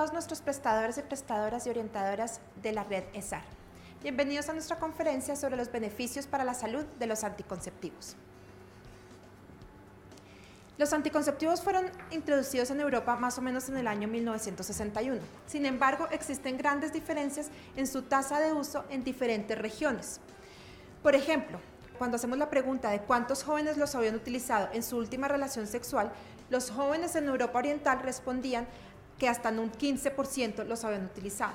todos nuestros prestadores y prestadoras y orientadoras de la red ESAR. Bienvenidos a nuestra conferencia sobre los beneficios para la salud de los anticonceptivos. Los anticonceptivos fueron introducidos en Europa más o menos en el año 1961. Sin embargo, existen grandes diferencias en su tasa de uso en diferentes regiones. Por ejemplo, cuando hacemos la pregunta de cuántos jóvenes los habían utilizado en su última relación sexual, los jóvenes en Europa Oriental respondían que hasta en un 15% los habían utilizado.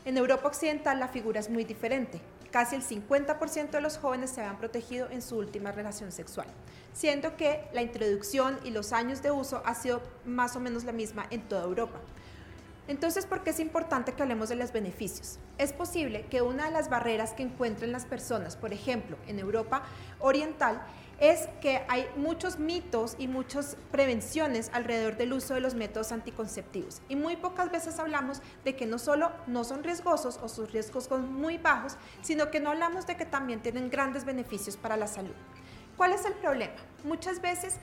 En Europa Occidental la figura es muy diferente. Casi el 50% de los jóvenes se habían protegido en su última relación sexual, siendo que la introducción y los años de uso ha sido más o menos la misma en toda Europa. Entonces, ¿por qué es importante que hablemos de los beneficios? Es posible que una de las barreras que encuentren las personas, por ejemplo, en Europa Oriental, es que hay muchos mitos y muchas prevenciones alrededor del uso de los métodos anticonceptivos. Y muy pocas veces hablamos de que no solo no son riesgosos o sus riesgos son muy bajos, sino que no hablamos de que también tienen grandes beneficios para la salud. ¿Cuál es el problema? Muchas veces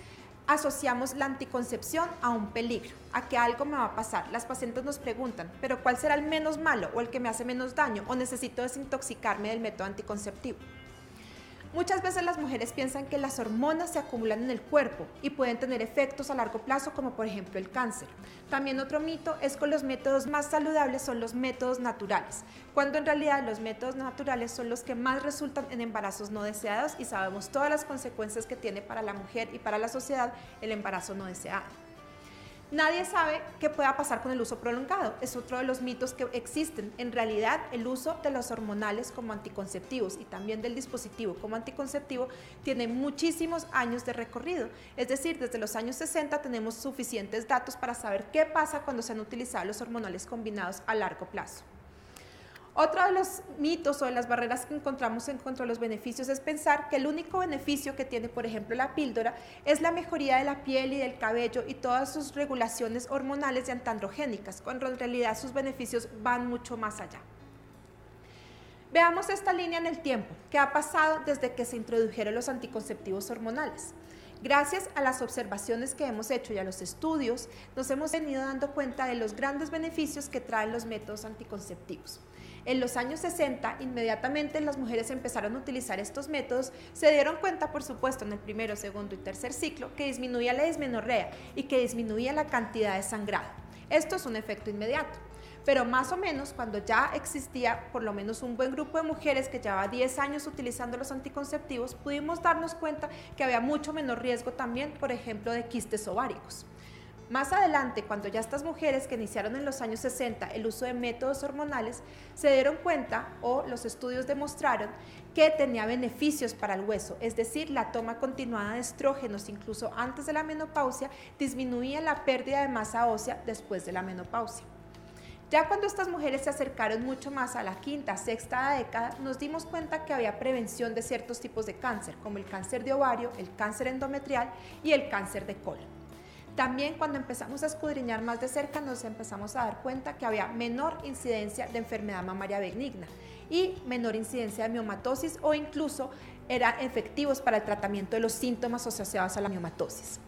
asociamos la anticoncepción a un peligro, a que algo me va a pasar. Las pacientes nos preguntan, ¿pero cuál será el menos malo o el que me hace menos daño o necesito desintoxicarme del método anticonceptivo? Muchas veces las mujeres piensan que las hormonas se acumulan en el cuerpo y pueden tener efectos a largo plazo, como por ejemplo el cáncer. También otro mito es que los métodos más saludables son los métodos naturales, cuando en realidad los métodos naturales son los que más resultan en embarazos no deseados y sabemos todas las consecuencias que tiene para la mujer y para la sociedad el embarazo no deseado. Nadie sabe qué pueda pasar con el uso prolongado, es otro de los mitos que existen. En realidad, el uso de los hormonales como anticonceptivos y también del dispositivo como anticonceptivo tiene muchísimos años de recorrido. Es decir, desde los años 60 tenemos suficientes datos para saber qué pasa cuando se han utilizado los hormonales combinados a largo plazo. Otro de los mitos o de las barreras que encontramos en cuanto a los beneficios es pensar que el único beneficio que tiene, por ejemplo, la píldora es la mejoría de la piel y del cabello y todas sus regulaciones hormonales y antiandrogénicas, cuando en realidad sus beneficios van mucho más allá. Veamos esta línea en el tiempo, ¿qué ha pasado desde que se introdujeron los anticonceptivos hormonales? Gracias a las observaciones que hemos hecho y a los estudios, nos hemos venido dando cuenta de los grandes beneficios que traen los métodos anticonceptivos. En los años 60, inmediatamente las mujeres empezaron a utilizar estos métodos, se dieron cuenta, por supuesto, en el primero, segundo y tercer ciclo, que disminuía la dismenorrea y que disminuía la cantidad de sangrado. Esto es un efecto inmediato. Pero más o menos cuando ya existía por lo menos un buen grupo de mujeres que llevaba 10 años utilizando los anticonceptivos, pudimos darnos cuenta que había mucho menor riesgo también, por ejemplo, de quistes ováricos. Más adelante, cuando ya estas mujeres que iniciaron en los años 60 el uso de métodos hormonales, se dieron cuenta o los estudios demostraron que tenía beneficios para el hueso, es decir, la toma continuada de estrógenos incluso antes de la menopausia disminuía la pérdida de masa ósea después de la menopausia. Ya cuando estas mujeres se acercaron mucho más a la quinta, sexta década, nos dimos cuenta que había prevención de ciertos tipos de cáncer, como el cáncer de ovario, el cáncer endometrial y el cáncer de colon. También cuando empezamos a escudriñar más de cerca nos empezamos a dar cuenta que había menor incidencia de enfermedad mamaria benigna y menor incidencia de miomatosis o incluso eran efectivos para el tratamiento de los síntomas asociados a la miomatosis.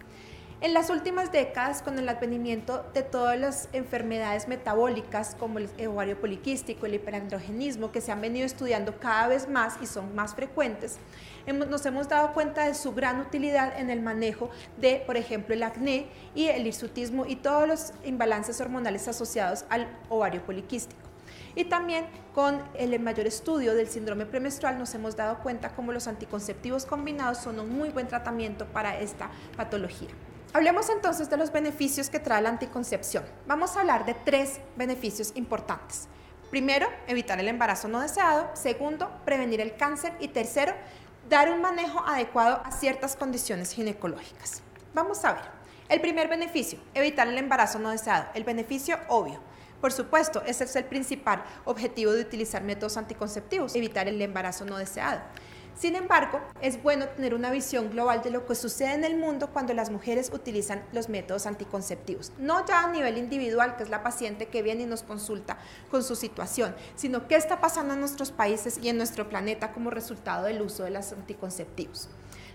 En las últimas décadas, con el advenimiento de todas las enfermedades metabólicas como el ovario poliquístico, el hiperandrogenismo, que se han venido estudiando cada vez más y son más frecuentes, nos hemos dado cuenta de su gran utilidad en el manejo de, por ejemplo, el acné y el hirsutismo y todos los imbalances hormonales asociados al ovario poliquístico. Y también con el mayor estudio del síndrome premenstrual nos hemos dado cuenta cómo los anticonceptivos combinados son un muy buen tratamiento para esta patología. Hablemos entonces de los beneficios que trae la anticoncepción. Vamos a hablar de 3 beneficios importantes. Primero, evitar el embarazo no deseado. Segundo, prevenir el cáncer. Y tercero, dar un manejo adecuado a ciertas condiciones ginecológicas. Vamos a ver. El primer beneficio, evitar el embarazo no deseado. El beneficio obvio. Por supuesto, ese es el principal objetivo de utilizar métodos anticonceptivos, evitar el embarazo no deseado. Sin embargo, es bueno tener una visión global de lo que sucede en el mundo cuando las mujeres utilizan los métodos anticonceptivos. No ya a nivel individual, que es la paciente que viene y nos consulta con su situación, sino qué está pasando en nuestros países y en nuestro planeta como resultado del uso de los anticonceptivos.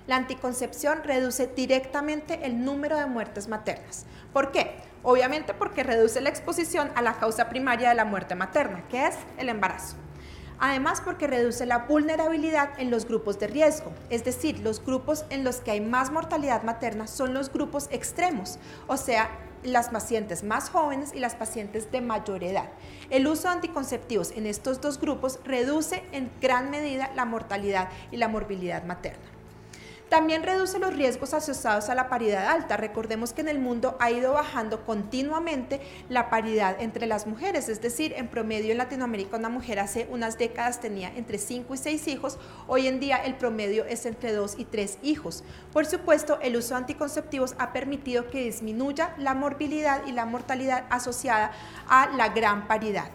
La anticoncepción reduce directamente el número de muertes maternas. ¿Por qué? obviamente porque reduce la exposición a la causa primaria de la muerte materna, que es el embarazo. Además, porque reduce la vulnerabilidad en los grupos de riesgo, es decir, los grupos en los que hay más mortalidad materna son los grupos extremos, o sea, las pacientes más jóvenes y las pacientes de mayor edad. El uso de anticonceptivos en estos dos grupos reduce en gran medida la mortalidad y la morbilidad materna. También reduce los riesgos asociados a la paridad alta. Recordemos que en el mundo ha ido bajando continuamente la paridad entre las mujeres, es decir, en promedio en Latinoamérica una mujer hace unas décadas tenía entre 5 y 6 hijos, hoy en día el promedio es entre 2 y 3 hijos. Por supuesto, el uso de anticonceptivos ha permitido que disminuya la morbilidad y la mortalidad asociada a la gran paridad.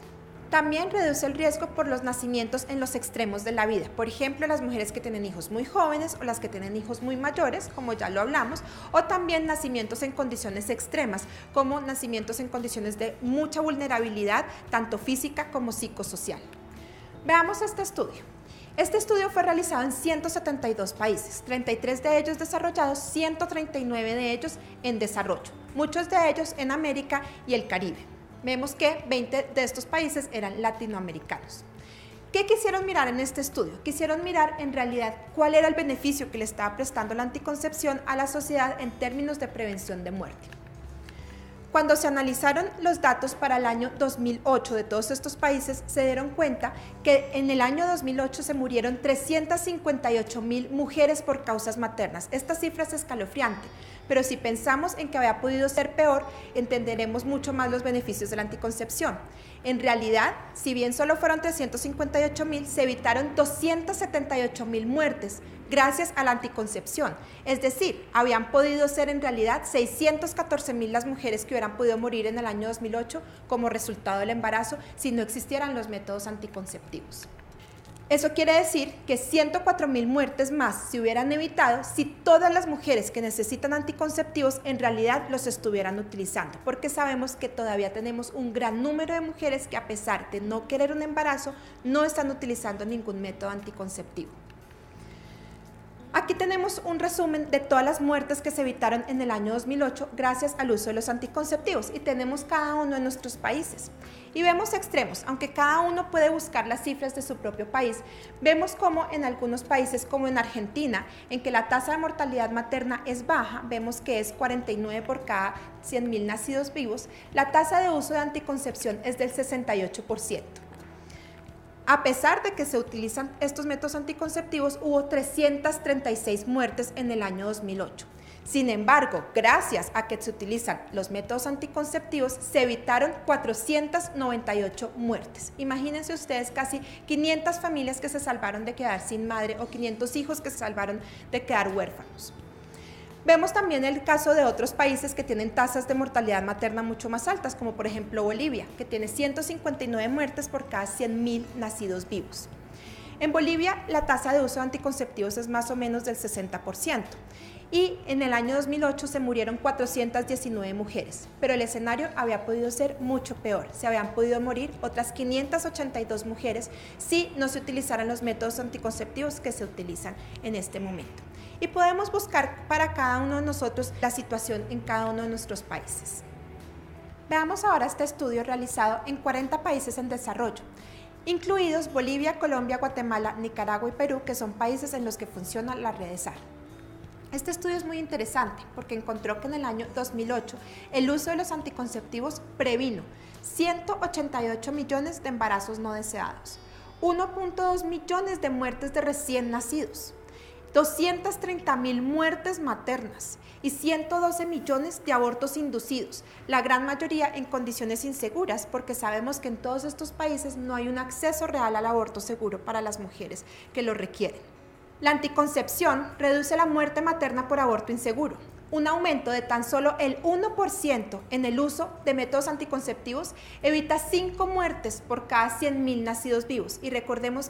También reduce el riesgo por los nacimientos en los extremos de la vida. Por ejemplo, las mujeres que tienen hijos muy jóvenes o las que tienen hijos muy mayores, como ya lo hablamos, o también nacimientos en condiciones extremas, como nacimientos en condiciones de mucha vulnerabilidad, tanto física como psicosocial. Veamos este estudio. Este estudio fue realizado en 172 países, 33 de ellos desarrollados, 139 de ellos en desarrollo, muchos de ellos en América y el Caribe. Vemos que 20 de estos países eran latinoamericanos. ¿Qué quisieron mirar en este estudio? Quisieron mirar en realidad cuál era el beneficio que le estaba prestando la anticoncepción a la sociedad en términos de prevención de muerte. Cuando se analizaron los datos para el año 2008 de todos estos países, se dieron cuenta que en el año 2008 se murieron 358,000 mujeres por causas maternas. Esta cifra es escalofriante, pero si pensamos en que había podido ser peor, entenderemos mucho más los beneficios de la anticoncepción. En realidad, si bien solo fueron 358,000, se evitaron 278,000 muertes gracias a la anticoncepción. Es decir, habían podido ser en realidad 614,000 las mujeres que hubieran podido morir en el año 2008 como resultado del embarazo si no existieran los métodos anticonceptivos. Eso quiere decir que 104,000 muertes más se hubieran evitado si todas las mujeres que necesitan anticonceptivos en realidad los estuvieran utilizando, porque sabemos que todavía tenemos un gran número de mujeres que a pesar de no querer un embarazo, no están utilizando ningún método anticonceptivo. Aquí tenemos un resumen de todas las muertes que se evitaron en el año 2008 gracias al uso de los anticonceptivos y tenemos cada uno de nuestros países. Y vemos extremos, aunque cada uno puede buscar las cifras de su propio país, vemos como en algunos países como en Argentina, en que la tasa de mortalidad materna es baja, vemos que es 49 por cada 100,000 nacidos vivos, la tasa de uso de anticoncepción es del 68%. A pesar de que se utilizan estos métodos anticonceptivos, hubo 336 muertes en el año 2008. Sin embargo, gracias a que se utilizan los métodos anticonceptivos, se evitaron 498 muertes. Imagínense ustedes casi 500 familias que se salvaron de quedar sin madre o 500 hijos que se salvaron de quedar huérfanos. Vemos también el caso de otros países que tienen tasas de mortalidad materna mucho más altas, como por ejemplo Bolivia, que tiene 159 muertes por cada 100,000 nacidos vivos. En Bolivia, la tasa de uso de anticonceptivos es más o menos del 60%. Y en el año 2008 se murieron 419 mujeres, pero el escenario había podido ser mucho peor. Se habían podido morir otras 582 mujeres si no se utilizaran los métodos anticonceptivos que se utilizan en este momento. Y podemos buscar para cada uno de nosotros la situación en cada uno de nuestros países. Veamos ahora este estudio realizado en 40 países en desarrollo, incluidos Bolivia, Colombia, Guatemala, Nicaragua y Perú, que son países en los que funciona la red SAR. Este estudio es muy interesante porque encontró que en el año 2008 el uso de los anticonceptivos previno 188 millones de embarazos no deseados, 1.2 millones de muertes de recién nacidos, 230,000 muertes maternas y 112 millones de abortos inducidos, la gran mayoría en condiciones inseguras, porque sabemos que en todos estos países no hay un acceso real al aborto seguro para las mujeres que lo requieren. La anticoncepción reduce la muerte materna por aborto inseguro. Un aumento de tan solo el 1% en el uso de métodos anticonceptivos evita 5 muertes por cada 100,000 nacidos vivos. Y recordemos